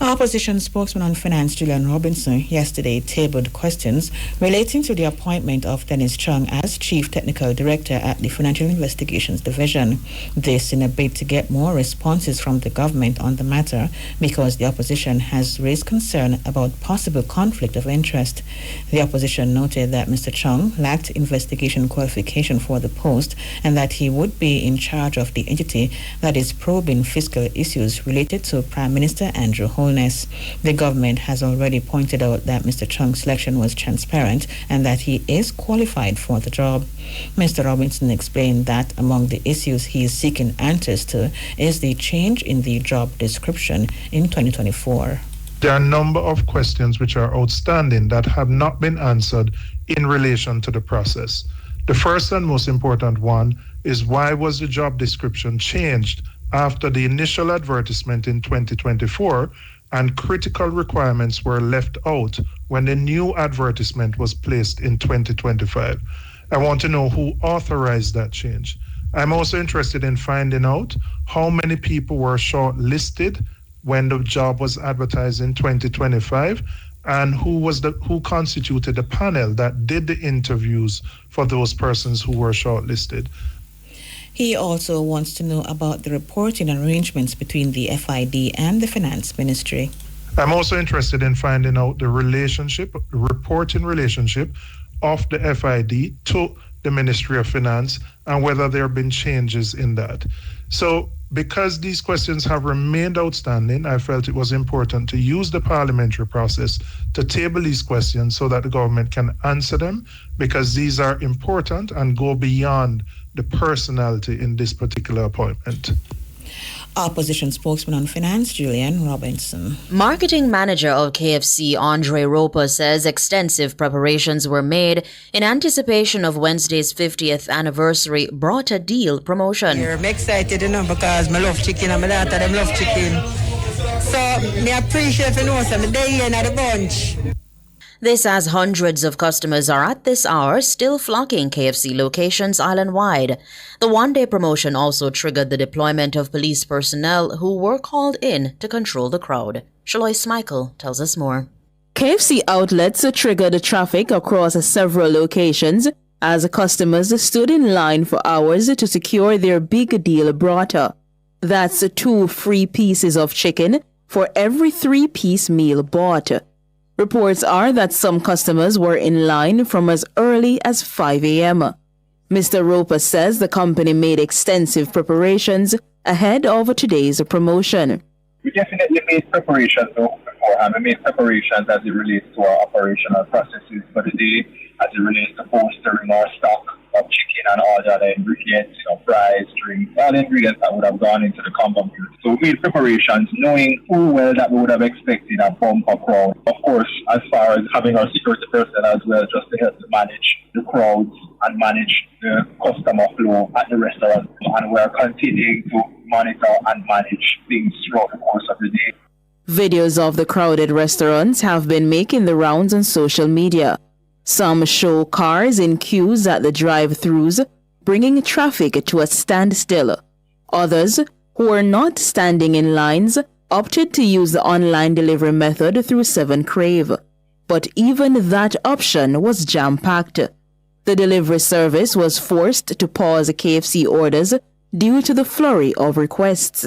Opposition spokesman on finance Julian yesterday tabled questions relating to the appointment of Dennis Chung as Chief Technical Director at the Financial Investigations Division. This in a bid to get more responses from the government on the matter because the opposition has raised concern about possible conflict of interest. The opposition noted that Mr. Chung lacked investigation qualification for the post and that he would be in charge of the entity that is probing fiscal issues related to Prime Minister Andrew Holness. The government has already pointed out that Mr. Chung's selection was transparent and that he is qualified for the job. Mr. Robinson explained that among the issues he is seeking answers to is the change in the job description in 2024. There are a number of questions which are outstanding that have not been answered in relation to the process. The first and most important one is why was the job description changed after the initial advertisement in 2024 and critical requirements were left out when the new advertisement was placed in 2025. I want to know who authorized that change. I'm also interested in finding out how many people were shortlisted when the job was advertised in 2025 and who constituted the panel that did the interviews for those persons who were shortlisted. He also wants to know about the reporting arrangements between the FID and the Finance Ministry. I'm also interested in finding out the reporting relationship of the FID to the Ministry of Finance and whether there have been changes in that. So because these questions have remained outstanding, I felt it was important to use the parliamentary process to table these questions so that the government can answer them, because these are important and go beyond the personality in this particular appointment. Opposition spokesman on finance, Julian Robinson. Marketing manager of KFC, Andre Roper, says extensive preparations were made in anticipation of Wednesday's 50th anniversary Brought a Deal promotion. I'm excited, because I love chicken and my daughter them love chicken. So, I appreciate you know, so I'm day in at the bunch. This as hundreds of customers are at this hour still flocking KFC locations island-wide. The one-day promotion also triggered the deployment of police personnel who were called in to control the crowd. Shalois Michael tells us more. KFC outlets triggered traffic across several locations as customers stood in line for hours to secure their big deal burrata. That's 2 free pieces of chicken for every 3-piece meal bought. Reports are that some customers were in line from as early as 5 a.m. Mr. Roper says the company made extensive preparations ahead of today's promotion. We definitely made preparations beforehand. We made preparations as it relates to our operational processes for the day, as it relates to bolstering our stock of chicken and all the other ingredients, fries, drinks, all the ingredients that would have gone into the combo meal. So we made preparations knowing full well that we would have expected a bumper crowd. Of course, as far as having our security personnel as well, just to help to manage the crowds and manage the customer flow at the restaurant. And we're continuing to monitor and manage things throughout the course of the day. Videos of the crowded restaurants have been making the rounds on social media. Some show cars in queues at the drive-thrus, bringing traffic to a standstill. Others, who are not standing in lines, opted to use the online delivery method through 7 Crave. But even that option was jam-packed. The delivery service was forced to pause KFC orders due to the flurry of requests.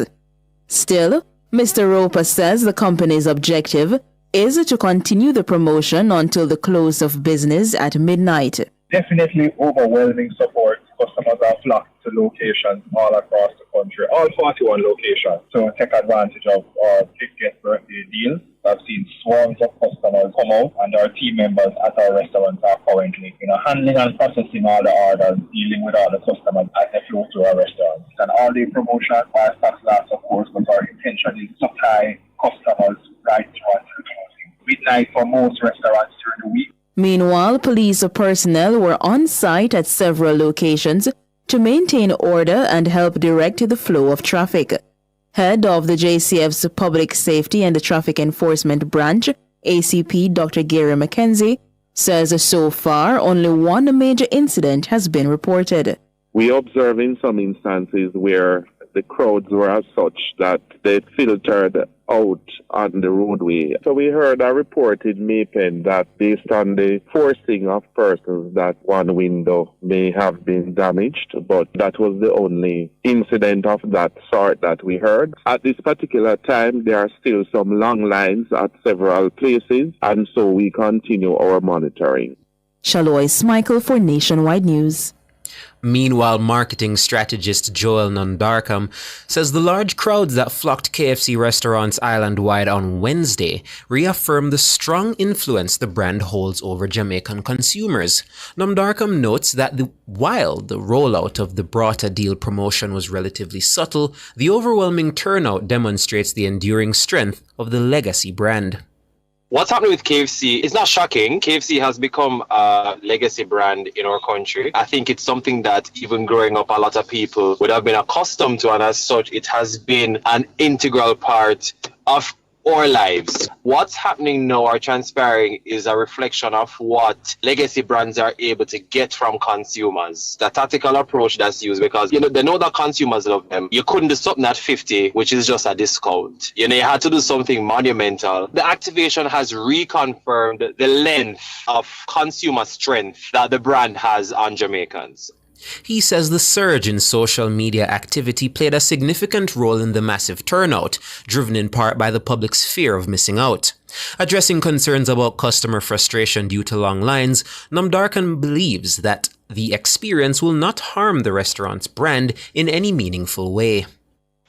Still, Mr. Roper says the company's objective is to continue the promotion until the close of business at midnight. Definitely overwhelming support. Customers are flocked to locations all across the country, all 41 locations, to take advantage of our Big Get Birthday deals. I've seen swarms of customers come out, and our team members at our restaurants are currently handling and processing all the orders, dealing with all the customers as they flow through our restaurants. An all-day promotion, while stocks last, of course, but our intention is to supply customers right through until midnight for most restaurants during the week. Meanwhile, police personnel were on site at several locations to maintain order and help direct the flow of traffic. Head of the JCF's Public Safety and Traffic Enforcement Branch, ACP Dr. Gary McKenzie, says so far only one major incident has been reported. We observe in some instances where the crowds were as such that they filtered out on the roadway. So we heard a report in Maypen that based on the forcing of persons that one window may have been damaged, but that was the only incident of that sort that we heard. At this particular time, there are still some long lines at several places, and so we continue our monitoring. Shalois Michael for Nationwide News. Meanwhile, marketing strategist Joel Nondarkham says the large crowds that flocked KFC restaurants island-wide on Wednesday reaffirm the strong influence the brand holds over Jamaican consumers. Nondarkham notes that while the rollout of the Brata Deal promotion was relatively subtle, the overwhelming turnout demonstrates the enduring strength of the legacy brand. What's happening with KFC is not shocking. KFC has become a legacy brand in our country. I think it's something that even growing up, a lot of people would have been accustomed to, and as such, it has been an integral part of our lives. What's happening now or transpiring is a reflection of what legacy brands are able to get from consumers. The tactical approach that's used because, they know that consumers love them. You couldn't do something at 50, which is just a discount. You had to do something monumental. The activation has reconfirmed the length of consumer strength that the brand has on Jamaicans. He says the surge in social media activity played a significant role in the massive turnout, driven in part by the public's fear of missing out. Addressing concerns about customer frustration due to long lines, Nondarkham believes that the experience will not harm the restaurant's brand in any meaningful way.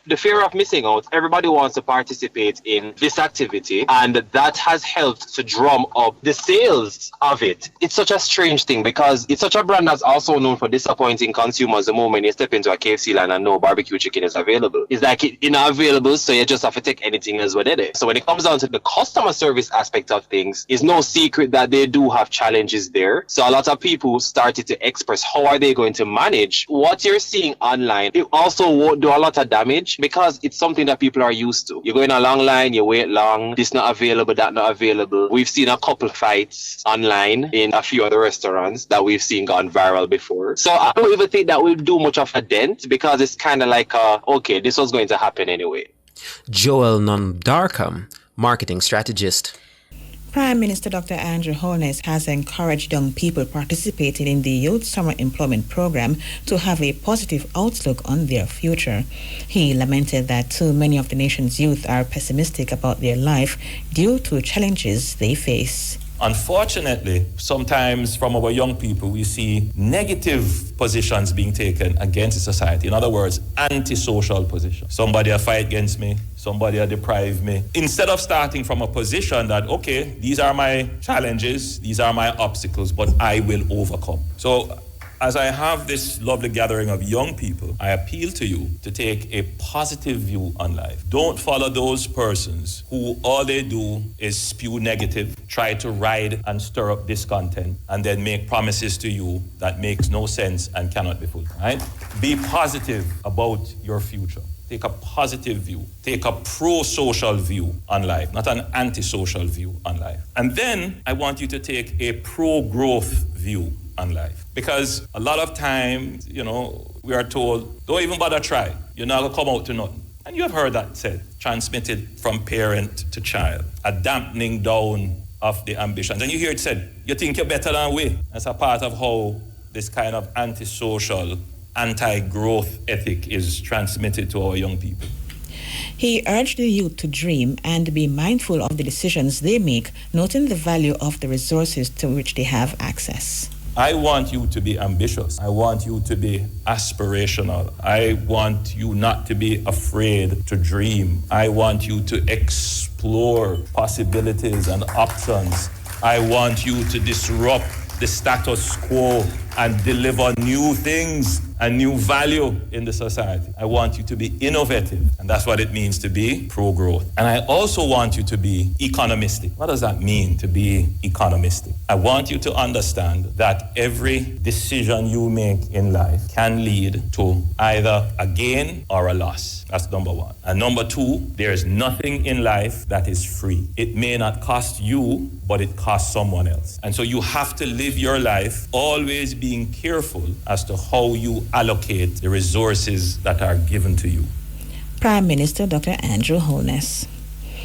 The fear of missing out, everybody wants to participate in this activity, and that has helped to drum up the sales of it. It's such a strange thing because it's such a brand that's also known for disappointing consumers the moment you step into a KFC line and no barbecue chicken is available. It's like it's not available, so you just have to take anything as what it is. So when it comes down to the customer service aspect of things, it's no secret that they do have challenges there. So a lot of people started to express how are they going to manage what you're seeing online. It also won't do a lot of damage, because it's something that people are used to. You go in a long line, you wait long, this not available, that not available. We've seen a couple fights online in a few other restaurants that we've seen gone viral before. So I don't even think that will do much of a dent because it's kind of like, okay, this was going to happen anyway. Joel Nondarkham, marketing strategist. Prime Minister Dr. Andrew Holness has encouraged young people participating in the Youth Summer Employment Program to have a positive outlook on their future. He lamented that too many of the nation's youth are pessimistic about their life due to challenges they face. Unfortunately, sometimes from our young people, we see negative positions being taken against the society. In other words, antisocial positions. Somebody will fight against me, somebody will deprive me. Instead of starting from a position that, okay, these are my challenges, these are my obstacles, but I will overcome. So as I have this lovely gathering of young people, I appeal to you to take a positive view on life. Don't follow those persons who all they do is spew negative, try to ride and stir up discontent, and then make promises to you that makes no sense and cannot be fulfilled. Right? Be positive about your future. Take a positive view. Take a pro-social view on life, not an anti-social view on life. And then I want you to take a pro-growth view on life. Because a lot of times, we are told, don't even bother try. You're not going to come out to nothing. And you have heard that said, transmitted from parent to child, a dampening down of the ambitions. And you hear it said, you think you're better than we. That's a part of how this kind of antisocial, anti-growth ethic is transmitted to our young people. He urged the youth to dream and be mindful of the decisions they make, noting the value of the resources to which they have access. I want you to be ambitious. I want you to be aspirational. I want you not to be afraid to dream. I want you to explore possibilities and options. I want you to disrupt the status quo and deliver new things and new value in the society. I want you to be innovative, and that's what it means to be pro-growth. And I also want you to be economistic. What does that mean, to be economistic? I want you to understand that every decision you make in life can lead to either a gain or a loss. That's number one. And number two, there's nothing in life that is free. It may not cost you, but it costs someone else. And so you have to live your life always be being careful as to how you allocate the resources that are given to you. Prime Minister Dr. Andrew Holness.